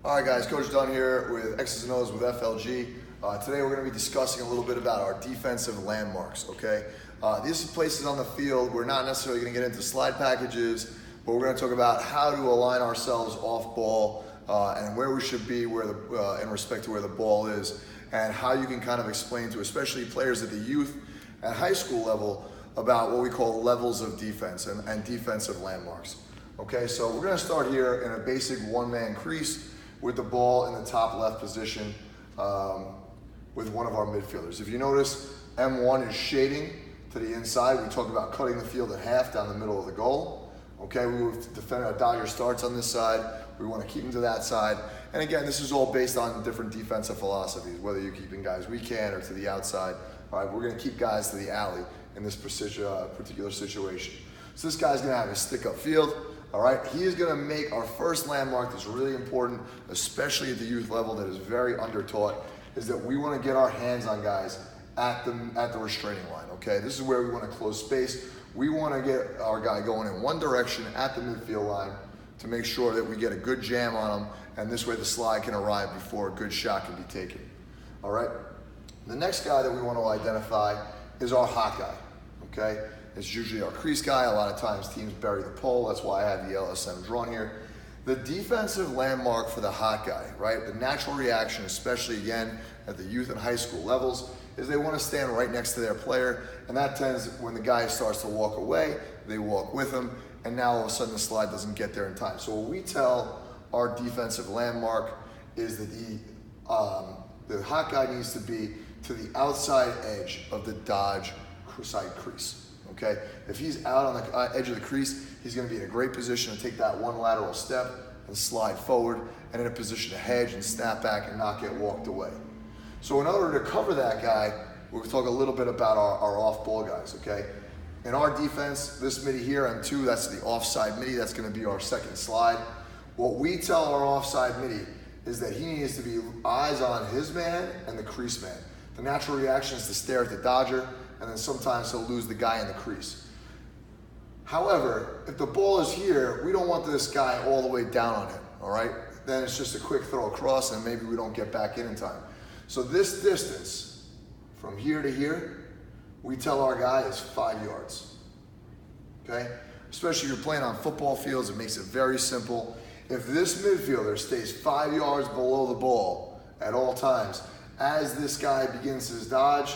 All right, guys, Coach Dunn here with X's and O's with FLG. Today we're going to be discussing a little bit about our defensive landmarks, okay? These are places on the field. We're not necessarily going to get into slide packages, but we're going to talk about how to align ourselves off ball and where we should be in respect to where the ball is, and how you can kind of explain to especially players at the youth and high school level about what we call levels of defense and defensive landmarks. Okay, so we're going to start here in a basic one-man crease with the ball in the top left position with one of our midfielders. If you notice, M1 is shading to the inside. We talk about cutting the field in half down the middle of the goal. Okay, we would defend our Dodger starts on this side. We want to keep them to that side. And again, this is all based on different defensive philosophies, whether you're keeping guys we can or to the outside. All right, we're going to keep guys to the alley in this particular situation. So this guy's going to have a stick-up field. All right, he is going to make our first landmark that's really important, especially at the youth level, that is very undertaught, is that we want to get our hands on guys at the restraining line. Okay, this is where we want to close space. We want to get our guy going in one direction at the midfield line to make sure that we get a good jam on him, and this way the slide can arrive before a good shot can be taken. All right, the next guy that we want to identify is our hot guy. Okay. It's usually our crease guy. A lot of times teams bury the pole. That's why I have the LSM drawn here. The defensive landmark for the hot guy, right? The natural reaction, especially again at the youth and high school levels, is they want to stand right next to their player. And that tends, when the guy starts to walk away, they walk with him. And now all of a sudden the slide doesn't get there in time. So what we tell our defensive landmark is that the hot guy needs to be to the outside edge of the dodge side crease. Okay, if he's out on the edge of the crease, he's going to be in a great position to take that one lateral step and slide forward, and in a position to hedge and snap back and not get walked away. So in order to cover that guy, we'll talk a little bit about our off-ball guys, okay? In our defense, this midi here on 2, that's the offside midi. That's going to be our second slide. What we tell our offside midi is that he needs to be eyes on his man and the crease man. The natural reaction is to stare at the dodger, and then sometimes he'll lose the guy in the crease. However, if the ball is here, we don't want this guy all the way down on him, all right? Then it's just a quick throw across and maybe we don't get back in time. So this distance from here to here, we tell our guy is 5 yards, okay? Especially if you're playing on football fields, it makes it very simple. If this midfielder stays 5 yards below the ball at all times, as this guy begins his dodge,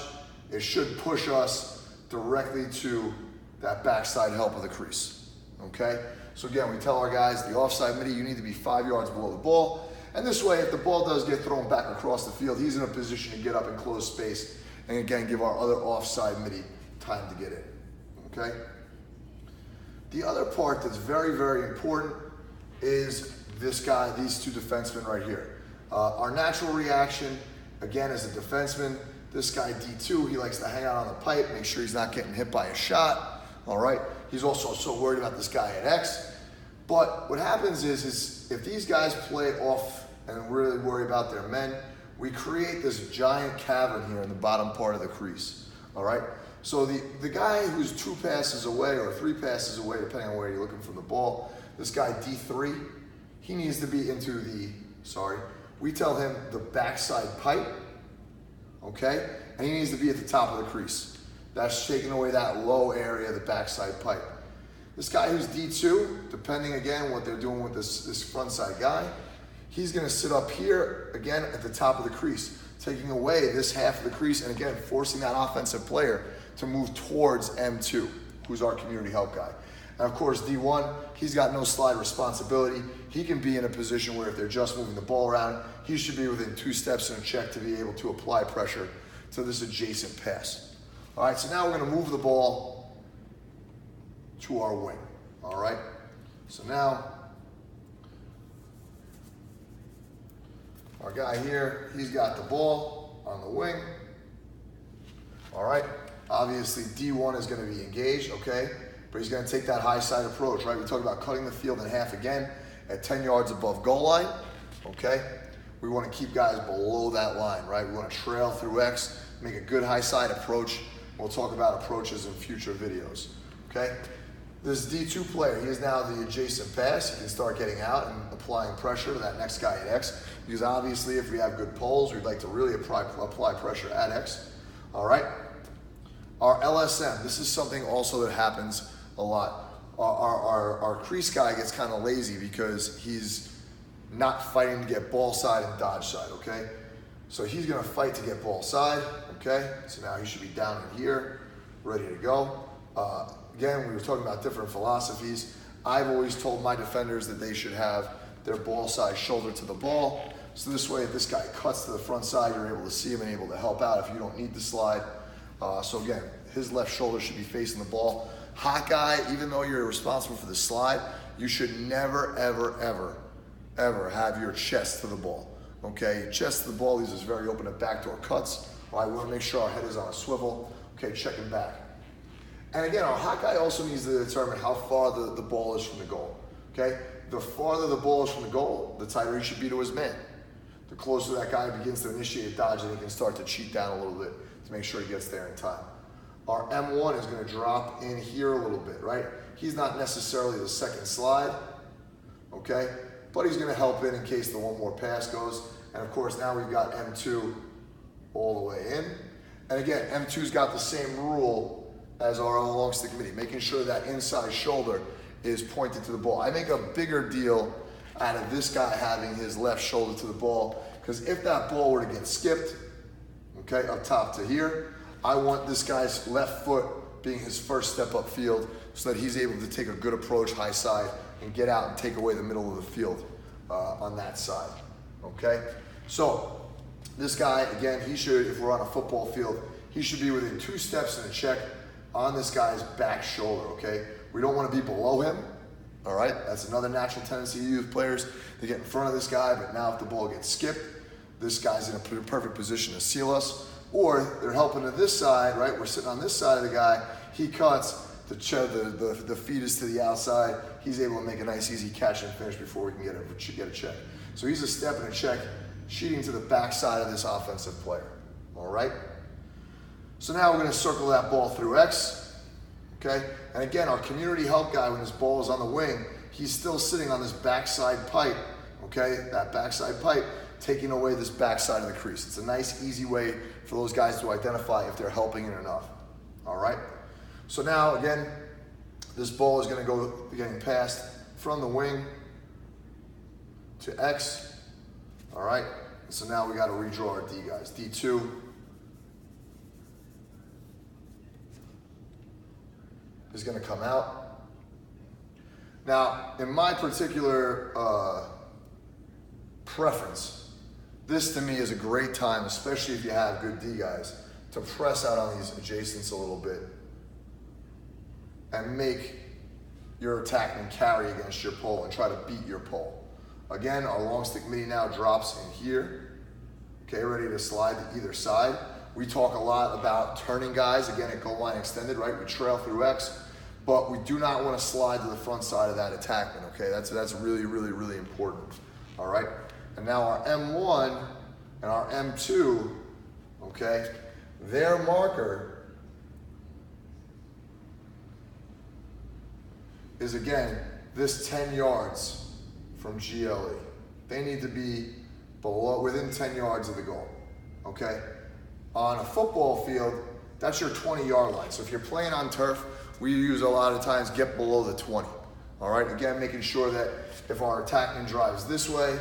it should push us directly to that backside help of the crease, okay? So again, we tell our guys, the offside midi, you need to be 5 yards below the ball. And this way, if the ball does get thrown back across the field, he's in a position to get up and close space, and again, give our other offside midi time to get in, okay? The other part that's very, very important is this guy, these two defensemen right here. Our natural reaction, again, as a defenseman, this guy D2, he likes to hang out on the pipe, make sure he's not getting hit by a shot, all right? He's also so worried about this guy at X. But what happens is if these guys play off and really worry about their men, we create this giant cavern here in the bottom part of the crease, all right? So the guy who's 2 passes away or 3 passes away, depending on where you're looking from the ball, this guy D3, he needs to be into we tell him the backside pipe, okay? And he needs to be at the top of the crease. That's taking away that low area of the backside pipe. This guy who's D2, depending again what they're doing with this front side guy, he's gonna sit up here again at the top of the crease, taking away this half of the crease and again, forcing that offensive player to move towards M2, who's our community help guy. And of course, D1, he's got no slide responsibility. He can be in a position where if they're just moving the ball around, he should be within 2 steps in a check to be able to apply pressure to this adjacent pass. All right, so now we're gonna move the ball to our wing, all right? So now, our guy here, he's got the ball on the wing, all right? Obviously, D1 is gonna be engaged, okay? But he's gonna take that high side approach, right? We talked about cutting the field in half again at 10 yards above goal line, okay? We wanna keep guys below that line, right? We wanna trail through X, make a good high side approach. We'll talk about approaches in future videos, okay? This D2 player, he is now the adjacent pass. He can start getting out and applying pressure to that next guy at X, because obviously if we have good poles, we'd like to really apply pressure at X. All right. Our LSM, this is something also that happens a lot. Our crease guy gets kind of lazy because he's not fighting to get ball side and dodge side, okay? So he's gonna fight to get ball side, okay? So now he should be down in here, ready to go. Again, we were talking about different philosophies. I've always told my defenders that they should have their ball side shoulder to the ball. So this way, if this guy cuts to the front side, you're able to see him and able to help out if you don't need to slide. So again, his left shoulder should be facing the ball. Hot guy, even though you're responsible for the slide, you should never, ever, ever, ever have your chest to the ball. Okay, chest to the ball leaves us very open to backdoor cuts. All right, we want to make sure our head is on a swivel. Okay, checking back. And again, our hot guy also needs to determine how far the ball is from the goal. Okay, the farther the ball is from the goal, the tighter he should be to his man. The closer that guy begins to initiate dodge, then he can start to cheat down a little bit to make sure he gets there in time. Our M1 is going to drop in here a little bit, right? He's not necessarily the second slide, okay? But he's going to help in case the one more pass goes. And of course, now we've got M2 all the way in. And again, M2's got the same rule as our long stick midi, making sure that inside shoulder is pointed to the ball. I make a bigger deal out of this guy having his left shoulder to the ball, because if that ball were to get skipped, okay, up top to here, I want this guy's left foot being his first step up field so that he's able to take a good approach high side and get out and take away the middle of the field on that side, okay? So this guy, again, he should, if we're on a football field, he should be within 2 steps in a check on this guy's back shoulder, okay? We don't want to be below him, all right? That's another natural tendency of youth players. They get in front of this guy, but now if the ball gets skipped, this guy's in a perfect position to seal us. Or they're helping to this side, right? We're sitting on this side of the guy. He cuts, the feet is to the outside. He's able to make a nice, easy catch and finish before we can get a check. So he's a step and a check, cheating to the back side of this offensive player, all right? So now we're gonna circle that ball through X, okay? And again, our community help guy, when his ball is on the wing, he's still sitting on this backside pipe, okay? That backside pipe, taking away this backside of the crease. It's a nice, easy way for those guys to identify if they're helping in enough, all right? So now, again, this ball is gonna go getting passed from the wing to X, all right? So now we gotta redraw our D guys. D2, is gonna come out. Now, in my particular preference, this to me is a great time, especially if you have good D guys, to press out on these adjacents a little bit and make your attack and carry against your pole and try to beat your pole. Again, our long stick midi now drops in here, okay, ready to slide to either side. We talk a lot about turning guys, again, at goal line extended, right? We trail through X, but we do not want to slide to the front side of that attackman, okay? That's really, really, really important, all right? And now our M1 and our M2, okay, their marker is, again, this 10 yards from GLE. They need to be within 10 yards of the goal, okay? On a football field, that's your 20-yard line. So if you're playing on turf, we use a lot of times get below the 20. All right, again, making sure that if our attackman drives this way,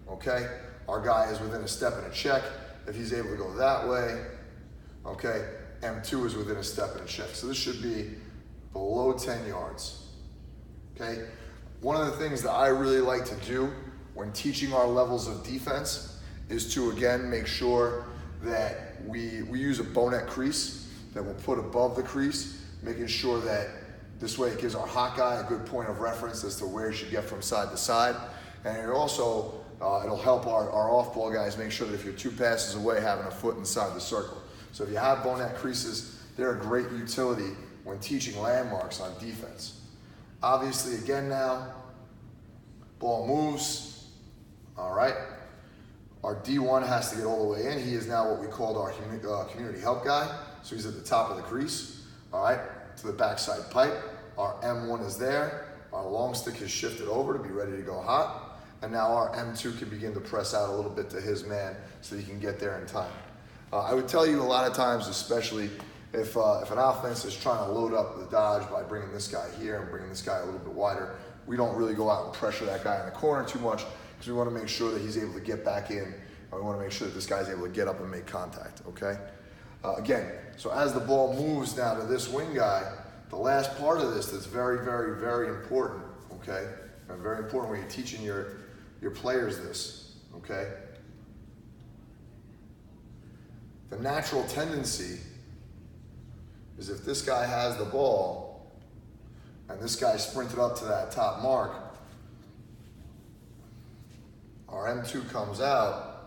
okay, our guy is within a step and a check. If he's able to go that way, okay, M2 is within a step and a check. So this should be below 10 yards, okay? One of the things that I really like to do when teaching our levels of defense is to, again, make sure that we use a bonelet crease that we'll put above the crease, making sure that this way it gives our hot guy a good point of reference as to where he should get from side to side. And it also, it'll help our off-ball guys make sure that if you're 2 passes away, having a foot inside the circle. So if you have bonelet creases, they're a great utility when teaching landmarks on defense. Obviously, again now, ball moves, all right? Our D1 has to get all the way in. He is now what we called our community help guy. So he's at the top of the crease, all right, to the backside pipe. Our M1 is there. Our long stick has shifted over to be ready to go hot. And now our M2 can begin to press out a little bit to his man so he can get there in time. I would tell you a lot of times, especially if an offense is trying to load up the dodge by bringing this guy here and bringing this guy a little bit wider, we don't really go out and pressure that guy in the corner too much because we want to make sure that he's able to get back in, and we want to make sure that this guy's able to get up and make contact, okay? Again, so as the ball moves now to this wing guy, the last part of this that's very, very, very important, okay? And very important when you're teaching your players this, okay? The natural tendency is if this guy has the ball and this guy sprinted up to that top mark, our M2 comes out,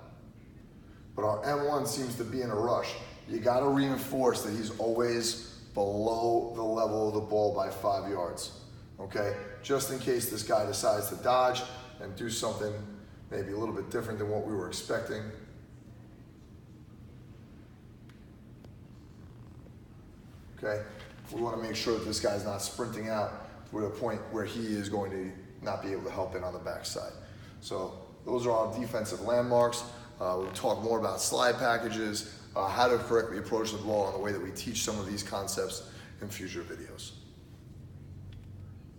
but our M1 seems to be in a rush. You gotta reinforce that he's always below the level of the ball by 5 yards, okay? Just in case this guy decides to dodge and do something maybe a little bit different than what we were expecting. Okay, we want to make sure that this guy's not sprinting out to a point where he is going to not be able to help in on the backside. So those are our defensive landmarks. We'll talk more about slide packages, how to correctly approach the ball, and the way that we teach some of these concepts in future videos.